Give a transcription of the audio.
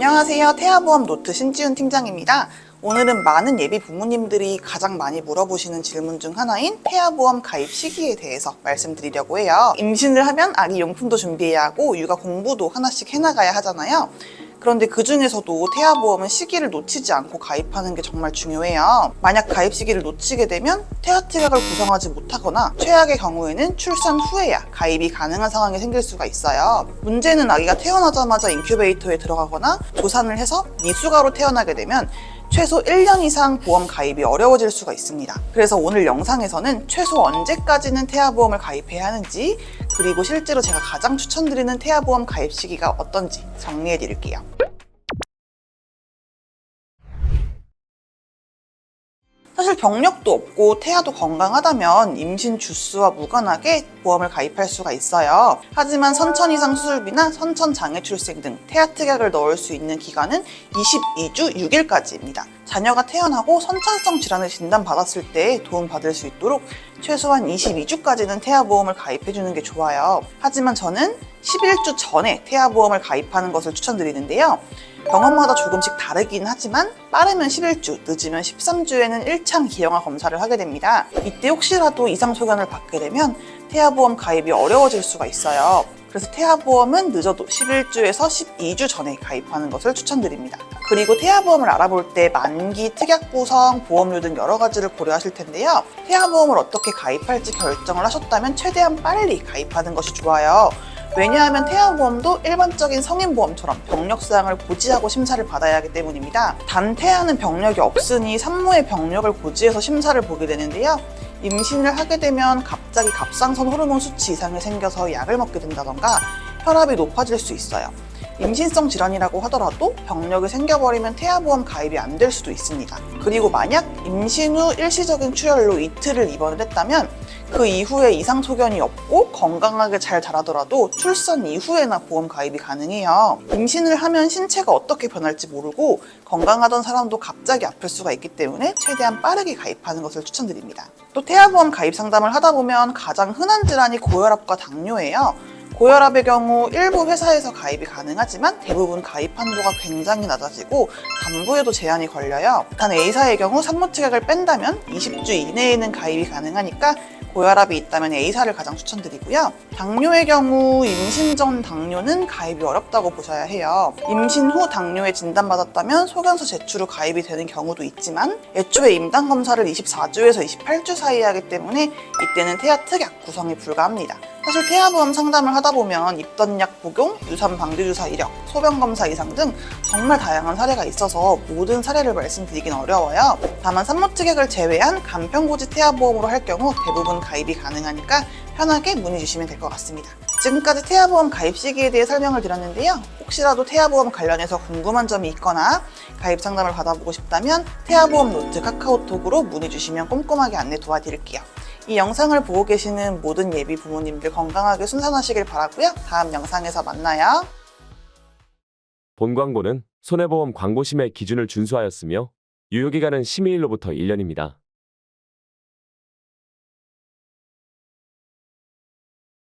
안녕하세요. 태아보험 노트 신지훈 팀장입니다. 오늘은 많은 예비 부모님들이 가장 많이 물어보시는 질문 중 하나인 태아보험 가입 시기에 대해서 말씀드리려고 해요. 임신을 하면 아기 용품도 준비해야 하고 육아 공부도 하나씩 해나가야 하잖아요. 그런데 그 중에서도 태아보험은 시기를 놓치지 않고 가입하는 게 정말 중요해요. 만약 가입 시기를 놓치게 되면 태아특약을 구성하지 못하거나 최악의 경우에는 출산 후에야 가입이 가능한 상황이 생길 수가 있어요. 문제는 아기가 태어나자마자 인큐베이터에 들어가거나 조산을 해서 미숙아로 태어나게 되면 최소 1년 이상 보험 가입이 어려워질 수가 있습니다. 그래서 오늘 영상에서는 최소 언제까지는 태아보험을 가입해야 하는지, 그리고 실제로 제가 가장 추천드리는 태아보험 가입 시기가 어떤지 정리해 드릴게요. 사실 병력도 없고 태아도 건강하다면 임신 주수와 무관하게 보험을 가입할 수가 있어요. 하지만 선천 이상 수술비나 선천 장애 출생 등 태아 특약을 넣을 수 있는 기간은 22주 6일까지입니다. 자녀가 태어나고 선천성 질환을 진단받았을 때 도움받을 수 있도록 최소한 22주까지는 태아보험을 가입해주는 게 좋아요. 하지만 저는 11주 전에 태아보험을 가입하는 것을 추천드리는데요. 병원마다 조금씩 다르긴 하지만 빠르면 11주, 늦으면 13주에는 1차 기형아 검사를 하게 됩니다. 이때 혹시라도 이상 소견을 받게 되면 태아보험 가입이 어려워질 수가 있어요. 그래서 태아보험은 늦어도 11주에서 12주 전에 가입하는 것을 추천드립니다. 그리고 태아보험을 알아볼 때 만기, 특약 구성, 보험료 등 여러 가지를 고려하실 텐데요. 태아보험을 어떻게 가입할지 결정을 하셨다면 최대한 빨리 가입하는 것이 좋아요. 왜냐하면 태아보험도 일반적인 성인보험처럼 병력사항을 고지하고 심사를 받아야 하기 때문입니다. 단 태아는 병력이 없으니 산모의 병력을 고지해서 심사를 보게 되는데요. 임신을 하게 되면 갑자기 갑상선 호르몬 수치 이상이 생겨서 약을 먹게 된다던가 혈압이 높아질 수 있어요. 임신성 질환이라고 하더라도 병력이 생겨버리면 태아보험 가입이 안 될 수도 있습니다. 그리고 만약 임신 후 일시적인 출혈로 이틀을 입원을 했다면 그 이후에 이상 소견이 없고 건강하게 잘 자라더라도 출산 이후에나 보험 가입이 가능해요. 임신을 하면 신체가 어떻게 변할지 모르고 건강하던 사람도 갑자기 아플 수가 있기 때문에 최대한 빠르게 가입하는 것을 추천드립니다. 또 태아보험 가입 상담을 하다 보면 가장 흔한 질환이 고혈압과 당뇨예요. 고혈압의 경우 일부 회사에서 가입이 가능하지만 대부분 가입 한도가 굉장히 낮아지고 담보에도 제한이 걸려요. 단 A사의 경우 산모 특약을 뺀다면 20주 이내에는 가입이 가능하니까 고혈압이 있다면 A사를 가장 추천드리고요. 당뇨의 경우 임신 전 당뇨는 가입이 어렵다고 보셔야 해요. 임신 후 당뇨에 진단받았다면 소견서 제출 후 가입이 되는 경우도 있지만 애초에 임당 검사를 24주에서 28주 사이에 하기 때문에 이때는 태아 특약 구성이 불가합니다. 사실 태아보험 상담을 하다 보면 입던 약 복용, 유산 방귀주사 이력, 소변 검사 이상 등 정말 다양한 사례가 있어서 모든 사례를 말씀드리긴 어려워요. 다만 산모 특약을 제외한 간편고지 태아보험으로 할 경우 대부분 가입이 가능하니까 편하게 문의 주시면 될 것 같습니다. 지금까지 태아보험 가입 시기에 대해 설명을 드렸는데요. 혹시라도 태아보험 관련해서 궁금한 점이 있거나 가입 상담을 받아보고 싶다면 태아보험 노트 카카오톡으로 문의 주시면 꼼꼼하게 안내 도와드릴게요. 이 영상을 보고 계시는 모든 예비 부모님들 건강하게 순산하시길 바라고요. 다음 영상에서 만나요. 본 광고는 손해보험 광고심의 기준을 준수하였으며 유효기간은 심의일로부터 1년입니다.